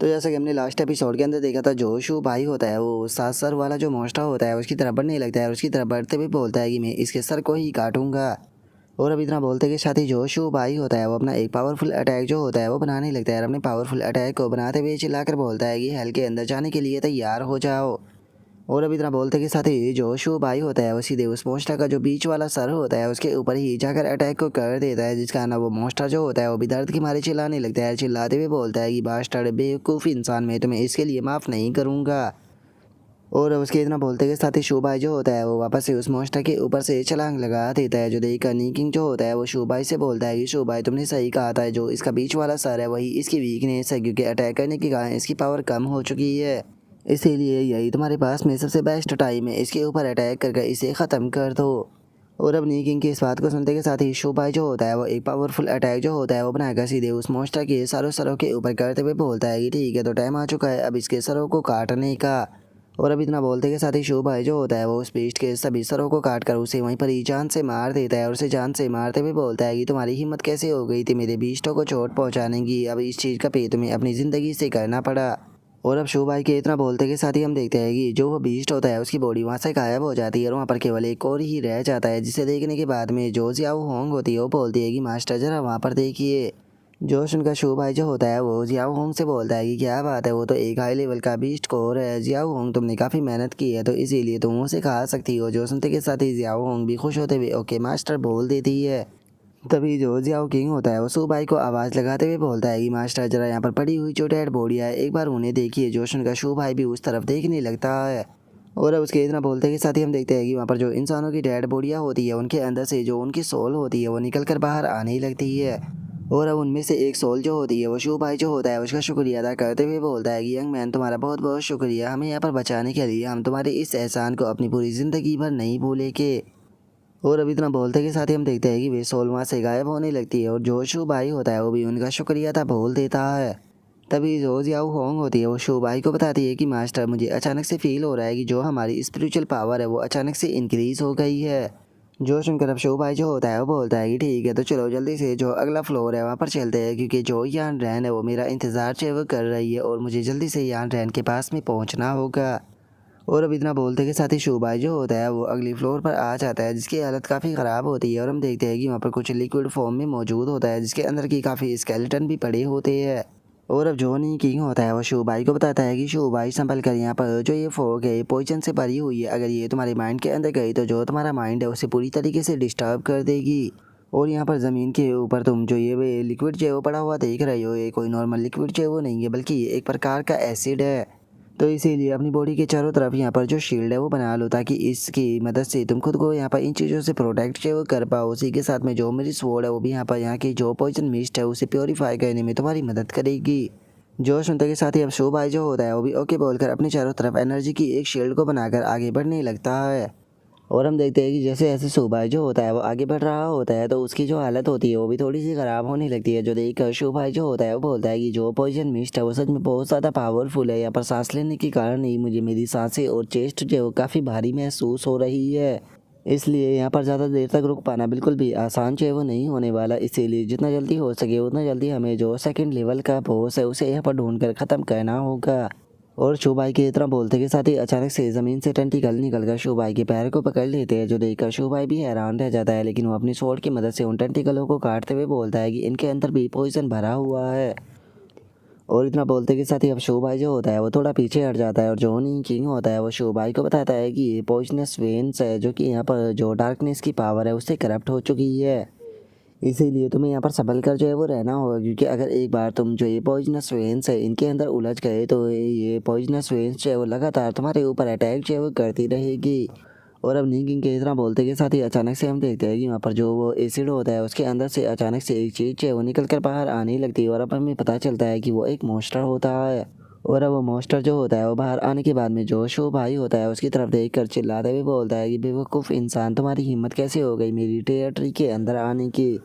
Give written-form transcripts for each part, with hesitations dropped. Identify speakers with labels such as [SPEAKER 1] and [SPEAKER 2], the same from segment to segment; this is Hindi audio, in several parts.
[SPEAKER 1] तो जैसा कि हमने लास्ट एपिसोड के अंदर देखा था, जो शू भाई होता है वो 7 सर वाला जो मॉन्स्टर होता है उसकी तरफ बढ़ने लगता है और उसकी तरफ बढ़ते हुए बोलता है कि मैं इसके सर को ही काटूंगा। और अब इतना बोलते के साथ ही जो शू भाई होता है वो अपना एक पावरफुल अटैक जो होता है वो बनाने लगता है और अपने पावरफुल अटैक को बनाते हुए चिल्लाकर बोलता है कि हेल के अंदर जाने के लिए तैयार हो जाओ। और अब इतना बोलते के साथ ही जो शू भाई होता है वो सीधे उस मॉन्स्टर का जो बीच वाला सर होता है उसके ऊपर ही जाकर अटैक को कर देता है, जिसका ना वो मॉन्स्टर जो होता है वो भी दर्द के मारे चिल्लाने लगता है। चिल्लाते हुए बोलता है कि बास्टर्ड बेवकूफ़ इंसान, मैं तुम्हें इसके लिए माफ़ नहीं करूँगा। और उसके इतना बोलते के साथ ही शू भाई जो होता है वो वापस से उस मॉन्स्टर के ऊपर से छलांग लगा देता है। जो देखकर नीकिंग जो होता है वो शू भाई से बोलता है कि शू भाई तुमने सही कहा था, जो इसका बीच वाला सर है वही इसकी वीकनेस है, क्योंकि अटैक करने के कारण इसकी पावर कम हो चुकी है। इसीलिए यही तुम्हारे पास में सबसे बेस्ट टाइम है, इसके ऊपर अटैक करके इसे ख़त्म कर दो। और अब नीकिंग की इस बात को सुनते के साथ ही शू भाई जो होता है वो एक पावरफुल अटैक जो होता है वो बनाकर सीधे उस मॉन्स्टर के सारों सरों के ऊपर करते हुए बोलता है कि ठीक है, तो टाइम आ चुका है अब इसके सरों को काटने का। और अब इतना बोलते के साथ ही शू भाई जो होता है वो उस बीस्ट के सभी सरों को काट कर उसे वहीं पर ही जान से मार देता है और उसे जान से मारते हुए बोलता है कि तुम्हारी हिम्मत कैसे हो गई थी मेरे बीस्टों को चोट पहुंचाने की, अब इस चीज़ का पे तुम्हें अपनी ज़िंदगी से करना पड़ा। और अब शू भाई के इतना बोलते के साथ ही हम देखते हैं कि जो वो बीस्ट होता है उसकी बॉडी वहाँ से गायब हो जाती है और वहाँ पर केवल एक और ही रह जाता है, जिसे देखने के बाद में जो जियाओ होंग होती है वो बोलती है कि मास्टर जरा वहाँ पर देखिए। जो सुनकर शू भाई जो होता है वो जियाओ होंग से बोलता है कि क्या बात है, वो तो एक हाई लेवल का बीस्ट कोर है। जियाओ होंग तुमने काफ़ी मेहनत की है तो इसीलिए तुम उसे खा सकती हो। जो सुनते के साथ ही जियाओ होंग भी खुश होते हुए ओके मास्टर बोल देती है। तभी जो जियाओ किंग होता है वो शू भाई को आवाज़ लगाते हुए बोलता है कि मास्टर जरा यहाँ पर पड़ी हुई जो डेड बॉडी है एक बार उन्हें देखिए। जो सुनकर शू भाई भी उस तरफ देखने लगता है। और अब उसके इतना बोलते के साथ ही हम देखते हैं कि वहाँ पर जो इंसानों की डेड बॉडियाँ होती है उनके अंदर से जो उनकी सोल होती है वो निकल कर बाहर आने लगती है। और अब उनमें से एक सोल जो होती है वो शू भाई जो होता है उसका शुक्रिया अदा करते हुए बोलता है कि यंग मैन तुम्हारा बहुत बहुत शुक्रिया हमें यहाँ पर बचाने के लिए, हम तुम्हारे इस एहसान को अपनी पूरी ज़िंदगी भर नहीं भूलेंगे। और अब इतना बोलते के साथ ही हम देखते हैं कि वे सोल वहाँ से गायब होने लगती है और जो शू भाई होता है वो भी उनका शुक्रिया था बोल देता है। तभी जो जियाओ होंग होती है वो शू भाई को बताती है कि मास्टर मुझे अचानक से फील हो रहा है कि जो हमारी स्पिरिचुअल पावर है वो अचानक से इंक्रीज़ हो गई है। जो सुनकर अब शू भाई जो होता है वो बोलता है कि ठीक है, तो चलो जल्दी से जो अगला फ्लोर है वहाँ पर चलते हैं, क्योंकि जो यान रैन है वो मेरा इंतज़ार जो है वो कर रही है और मुझे जल्दी से यान रैन के पास में पहुँचना होगा। और अब इतना बोलते के साथ ही शू भाई जो होता है वो अगली फ्लोर पर आ जाता है, जिसकी हालत काफ़ी ख़राब होती है और हम देखते हैं कि वहाँ पर कुछ लिक्विड फॉर्म में मौजूद होता है, जिसके अंदर की काफ़ी स्केलेटन भी पड़े होते हैं। और अब जो नी किंग होता है वो शू भाई को बताता है कि शू भाई संभल कर, यहाँ पर जो ये फॉग है पॉइजन से भरी हुई है, अगर ये तुम्हारे माइंड के अंदर गई तो जो तुम्हारा माइंड है उसे पूरी तरीके से डिस्टर्ब कर देगी। और यहाँ पर ज़मीन के ऊपर तुम जो ये लिक्विड जो है वो पड़ा हुआ देख रहे हो, ये कोई नॉर्मल लिक्विड जो है वो नहीं है, बल्कि ये एक प्रकार का एसिड है। तो इसीलिए अपनी बॉडी के चारों तरफ यहाँ पर जो शील्ड है वो बना लो, ताकि इसकी मदद से तुम खुद को यहाँ पर इन चीज़ों से प्रोटेक्ट जो कर पाओ। उसी के साथ में जो मेरी स्वॉर्ड है वो भी यहाँ पर यहाँ की जो पॉइजन मिस्ट है उसे प्योरीफाई करने में तुम्हारी मदद करेगी। जो सुनते के साथ ही अब शू भाई जो होता है वो भी ओके बोलकर अपने चारों तरफ एनर्जी की एक शील्ड को बनाकर आगे बढ़ने लगता है। और हम देखते हैं कि जैसे जैसे शू भाई जो होता है वो आगे बढ़ रहा होता है तो उसकी जो हालत होती है वो भी थोड़ी सी ख़राब होने लगती है। जो देखकर शू भाई जो होता है वो बोलता है कि जो पॉइजन मिस्ट है वो सच में बहुत ज़्यादा पावरफुल है, यहाँ पर सांस लेने के कारण ही मुझे मेरी सांसें और चेस्ट जो है वो काफ़ी भारी महसूस हो रही है, इसलिए यहाँ पर ज़्यादा देर तक रुक पाना बिल्कुल भी आसान जो है वो नहीं होने वाला। इसीलिए जितना जल्दी हो सके उतना जल्दी हमें जो सेकंड लेवल का बॉस है उसे यहाँ पर ढूंढ कर ख़त्म करना होगा। और शू भाई के इतना बोलते के साथ ही अचानक से ज़मीन से टेंटिकल निकलकर शू भाई के पैर को पकड़ लेते हैं। जो देखकर शू भाई भी हैरान रह जाता है, लेकिन वो अपनी स्वॉर्ड की मदद से उन टेंटिकलों को काटते हुए बोलता है कि इनके अंदर भी पॉइजन भरा हुआ है। और इतना बोलते के साथ ही अब शू भाई जो होता है वो थोड़ा पीछे हट जाता है और जो नी किंग होता है वो शू भाई को बताता है कि ये पॉइजनस वेन्स है, जो कि यहाँ पर जो डार्कनेस की पावर है उससे करप्ट हो चुकी है, इसीलिए तुम्हें यहाँ पर संभल कर जो है वो रहना होगा, क्योंकि अगर एक बार तुम जो ये पॉइजनस वेन्स है इनके अंदर उलझ गए तो ये पॉइजनस वेन्स जो है वो लगातार तुम्हारे ऊपर अटैक जो है वो करती रहेगी। और अब नीकिंग के इतना बोलते के साथ ही अचानक से हम देखते हैं कि वहाँ पर जो वो एसिड होता है उसके अंदर से अचानक से एक चीज़ जो है वो निकल कर बाहर आने लगती है और अब हमें पता चलता है कि वो एक मॉन्स्टर होता है। और अब वो मॉन्स्टर जो होता है वो बाहर आने के बाद में जो शो भाई होता है उसकी तरफ देख कर चिल्लाते हुए बोलता है कि बेवकूफ़ इंसान, तुम्हारी हिम्मत कैसे हो गई मेरी टेरिटरी के अंदर आने की।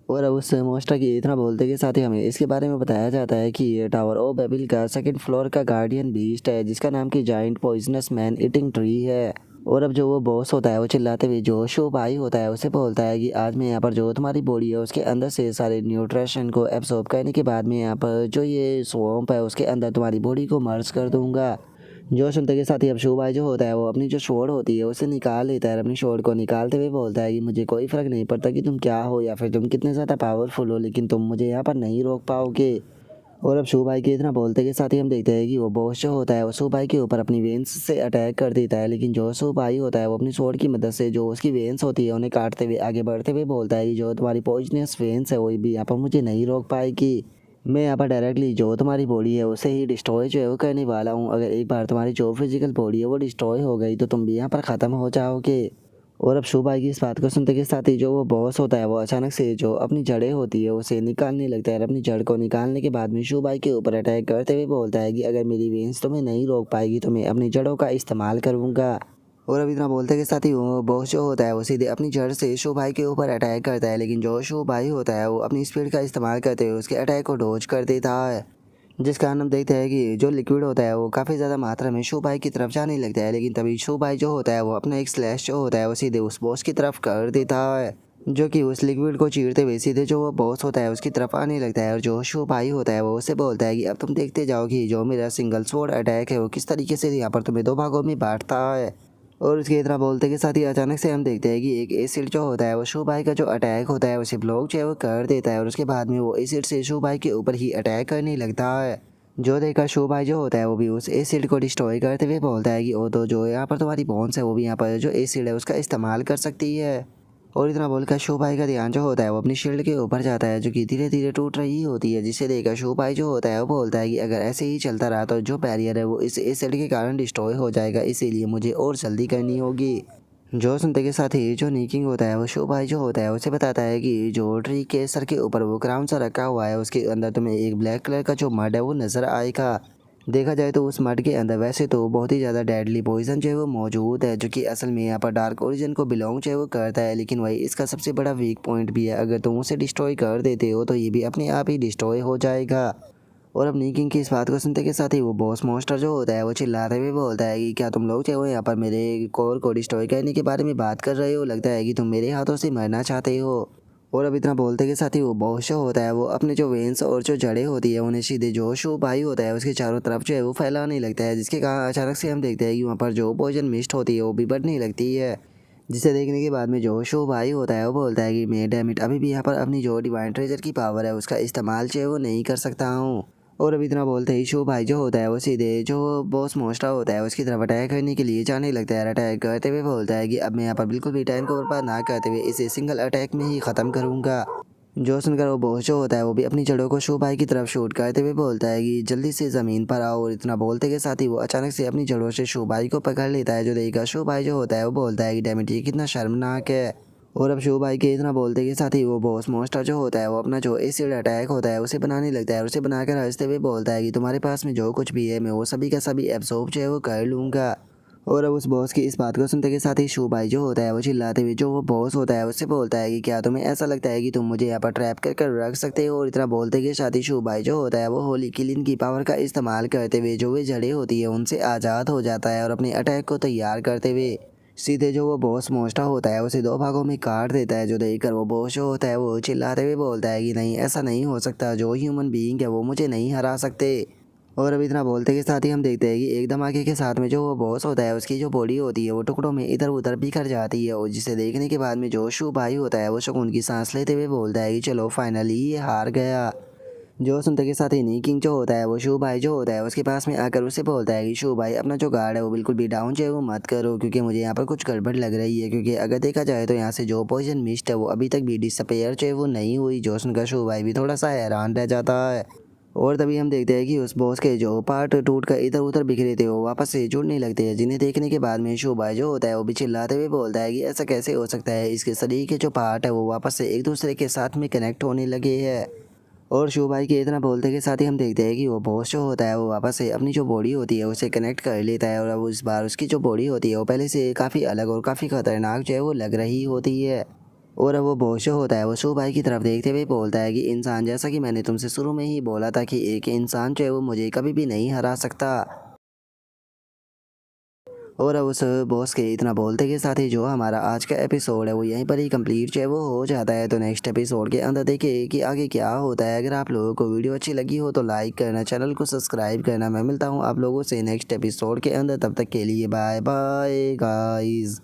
[SPEAKER 1] और अब उस मॉन्स्टर की इतना बोलते के साथ ही हमें इसके बारे में बताया जाता है कि ये टावर ऑफ बेबिल का सेकंड फ्लोर का गार्डियन बीस्ट है, जिसका नाम की giant poisonous man eating tree है। और अब जो वो बॉस होता है वो चिल्लाते हुए जो शो भाई होता है उसे बोलता है कि आज मैं यहाँ पर जो तुम्हारी बॉडी है उसके अंदर से सारे न्यूट्रिशन को एब्सॉर्ब करने के बाद में यहाँ पर जो ये स्वॉम्प है उसके अंदर तुम्हारी बॉडी को मर्ज कर दूंगा। जो सुनते के साथ ही अब शो भाई जो होता है वो अपनी जो शॉर्ट होती है उसे निकाल लेता है और अपनी शॉर्ट को निकालते हुए बोलता है कि मुझे कोई फ़र्क नहीं पड़ता कि तुम क्या हो या फिर तुम कितने ज़्यादा पावरफुल हो, लेकिन तुम मुझे यहाँ पर नहीं रोक पाओगे। और अब शू भाई के इतना बोलते के साथ ही हम देखते हैं कि वो बॉस जो होता है वो शू भाई के ऊपर अपनी वेन्स से अटैक कर देता है, लेकिन जो शू भाई होता है वो अपनी स्वॉर्ड की मदद से जो उसकी वेन्स होती है उन्हें काटते हुए आगे बढ़ते हुए बोलता है कि जो तुम्हारी पॉइजनस वेन्स है वो भी यहाँ पर मुझे नहीं रोक पाएगी। मैं यहाँ पर डायरेक्टली जो तुम्हारी बॉडी है उसे ही डिस्ट्रॉय जो है वो करने वाला हूँ। अगर एक बार तुम्हारी जो फिजिकल बॉडी है वो डिस्ट्रॉय हो गई तो तुम भी यहाँ पर ख़त्म हो जाओगे। और अब शू भाई की इस बात को सुनते के साथ ही जो वो बॉस होता है वो अचानक से जो अपनी जड़ें होती है उसे निकालने लगता है और अपनी जड़ को निकालने के बाद में शू भाई के ऊपर अटैक करते हुए बोलता है कि अगर मेरी वेन्स तुम्हें नहीं रोक पाएगी तो मैं अपनी जड़ों का इस्तेमाल करूँगा। और अब इतना बोलते के साथ ही वो बॉस जो होता है वो सीधे अपनी जड़ से शो भाई के ऊपर अटैक करता है, लेकिन जो शो भाई होता है वो अपनी स्पीड का इस्तेमाल करते हुए उसके अटैक को डॉज कर देता है, जिस कारण हम देखते हैं कि जो लिक्विड होता है वो काफ़ी ज़्यादा मात्रा में शू भाई की तरफ जाने लगता है। लेकिन तभी शू भाई जो होता है वो अपना एक स्लैश जो होता है वो सीधे उस बॉस की तरफ कर देता है, जो कि उस लिक्विड को चीरते हुए सीधे जो वो बॉस होता है उसकी तरफ आने लगता है। और जो शू भाई होता है वो उसे बोलता है कि अब तुम देखते जाओ कि जो मेरा सिंगल स्वॉर्ड अटैक है वो किस तरीके से यहाँ पर तुम्हें दो भागों में बांटता है। और उसके इतना बोलते के साथ ही अचानक से हम देखते हैं कि एक एसिड जो होता है वो शू भाई का जो अटैक होता है उसे ब्लॉक जो है वो कर देता है और उसके बाद में वो एसिड से शू भाई के ऊपर ही अटैक करने लगता है। जो देखकर शू भाई जो होता है वो भी उस एसिड को डिस्ट्रॉय करते हुए बोलता है कि वो तो जो यहाँ पर तुम्हारी बोन्स है वो भी यहाँ पर जो एसिड है उसका इस्तेमाल कर सकती है। और इतना बोलकर शू भाई का ध्यान जो होता है वो अपनी शील्ड के ऊपर जाता है जो कि धीरे धीरे टूट रही होती है, जिसे देखकर शू भाई जो होता है वो बोलता है कि अगर ऐसे ही चलता रहा तो जो बैरियर है वो इस एसिड के कारण डिस्ट्रॉय हो जाएगा, इसीलिए मुझे और जल्दी करनी होगी। जो सुनते के साथ ही जो नीकिंग होता है वो शू भाई जो होता है उसे बताता है कि जो ट्री के सर के ऊपर वो क्राउन सा रखा हुआ है उसके अंदर तुम्हें एक ब्लैक कलर का जो मड है वो नज़र आएगा। देखा जाए तो उस मड के अंदर वैसे तो बहुत ही ज़्यादा डेडली पॉइजन जो है वो मौजूद है, जो कि असल में यहाँ पर डार्क ओरिजिन को बिलोंग जो है वो करता है, लेकिन वही इसका सबसे बड़ा वीक पॉइंट भी है। अगर तुम उसे डिस्ट्रॉय कर देते हो तो ये भी अपने आप ही डिस्ट्रॉय हो जाएगा। और अब नीकिंग की इस बात को सुनते के साथ ही वो बॉस मॉन्स्टर जो होता है वो चिल्लाते हुए बोलता है कि क्या तुम लोग जो हो यहाँ पर मेरे कोर को डिस्ट्रॉय करने के बारे में बात कर रहे हो, लगता है कि तुम मेरे हाथों से मरना चाहते हो। और अब इतना बोलते के साथ ही वो बॉस जो होता है वो अपने जो वेन्स और जो जड़ें होती है उन्हें सीधे जो शू भाई होता है उसके चारों तरफ जो है वो फैलाने लगता है, जिसके कारण अचानक से हम देखते हैं कि वहाँ पर जो पॉइजन मिस्ट होती है वो भी बढ़ने लगती है। जिसे देखने के बाद में जो शो भाई होता है वो बोलता है कि मैं डैमिट अभी भी यहाँ पर अपनी जो डिवाइन ट्रेजर की पावर है उसका इस्तेमाल जो है वो नहीं कर सकता हूँ। और अब इतना बोलते ही शो भाई जो होता है वो सीधे जो बॉस मोस्टा होता है उसकी तरफ अटैक करने के लिए जाने लगता है। अटैक करते हुए बोलता है कि अब मैं यहाँ पर बिल्कुल भी टाइम को बर्बाद ना करते हुए इसे सिंगल अटैक में ही ख़त्म करूँगा। जो सुनकर वो बॉस जो होता है वो भी अपनी जड़ों को शो भाई की तरफ शूट करते हुए बोलता है कि जल्दी से ज़मीन पर आओ। और इतना बोलते के साथ ही वो अचानक से अपनी जड़ों से शो भाई को पकड़ लेता है, जो देखकर शो भाई जो होता है वो बोलता है कि डैमेट ये कितना शर्मनाक है। और अब शो भाई के इतना बोलते के साथ ही वो बॉस मॉन्स्टर जो होता है वो अपना जो एसिड अटैक होता है उसे बनाने लगता है और उसे बनाकर हंसते हुए बोलता है कि तुम्हारे पास में जो कुछ भी है मैं वो सभी का सभी एब्सॉर्ब जो है वो कर लूँगा। और अब उस बॉस की इस बात को सुनते के साथ ही शू भाई जो होता है वो चिल्लाते हुए जो वो बॉस होता है उससे बोलता है कि क्या तुम्हें ऐसा लगता है कि तुम मुझे यहाँ पर ट्रैप कर कर रख सकते हो। और इतना बोलते के साथ ही शू भाई जो होता है वो होली किलिन की पावर का इस्तेमाल करते हुए जो वे जड़ें होती है उनसे आज़ाद हो जाता है और अपने अटैक को तैयार करते हुए सीधे जो वो बॉस मोस्टा होता है उसे दो भागों में काट देता है। जो देखकर वो बॉस जो होता है वो चिल्लाते हुए बोलता है कि नहीं, ऐसा नहीं हो सकता, जो ह्यूमन बीइंग है वो मुझे नहीं हरा सकते। और अब इतना बोलते के साथ ही हम देखते हैं कि एक धमाके के साथ में जो वो बॉस होता है उसकी जो बॉडी होती है वो टुकड़ों में इधर उधर बिखर जाती है, और जिसे देखने के बाद में जो शू भाई होता है वो सुकून की सांस लेते हुए बोलता है कि चलो फाइनली ये हार गया। जो सुनते के साथ ही नी किंग जो होता है वो शू भाई जो होता है उसके पास में आकर उसे बोलता है कि शू भाई अपना जो गार्ड है वो बिल्कुल भी डाउन जो है वो मत करो, क्योंकि मुझे यहाँ पर कुछ गड़बड़ लग रही है। क्योंकि अगर देखा जाए तो यहाँ से जो पॉइजन मिस्ट है वो अभी तक भी डिसअपेयर जो है वो नहीं हुई। जो सुनकर शू भाई भी थोड़ा सा हैरान रह जाता है। और तभी हम देखते हैं कि उस बॉस के जो पार्ट टूट कर इधर उधर बिखरे थे वो वापस से जुड़ने लगते हैं, जिन्हें देखने के बाद में शू भाई जो होता है वो भी चिल्लाते हुए बोलता है कि ऐसा कैसे हो सकता है, इसके शरीर के जो पार्ट है वो वापस से एक दूसरे के साथ में कनेक्ट होने लगे हैं। और शू भाई के इतना बोलते के साथ ही हम देखते हैं कि वो बॉस जो होता है वो वापस से अपनी जो बॉडी होती है उसे कनेक्ट कर लेता है। और अब इस बार उसकी जो बॉडी होती है वो पहले से काफ़ी अलग और काफ़ी ख़तरनाक जो है वो लग रही होती है। और अब वो बॉस जो होता है वो शू भाई की तरफ देखते हुए बोलता है कि इंसान, जैसा कि मैंने तुमसे शुरू में ही बोला था कि एक इंसान जो है वो मुझे कभी भी नहीं हरा सकता। और अब उस बॉस के इतना बोलते के साथ ही जो हमारा आज का एपिसोड है वो यहीं पर ही कंप्लीट जो है वो हो जाता है। तो नेक्स्ट एपिसोड के अंदर देखिए कि आगे क्या होता है। अगर आप लोगों को वीडियो अच्छी लगी हो तो लाइक करना, चैनल को सब्सक्राइब करना। मैं मिलता हूँ आप लोगों से नेक्स्ट एपिसोड के अंदर, तब तक के लिए बाय बाय गाइज़।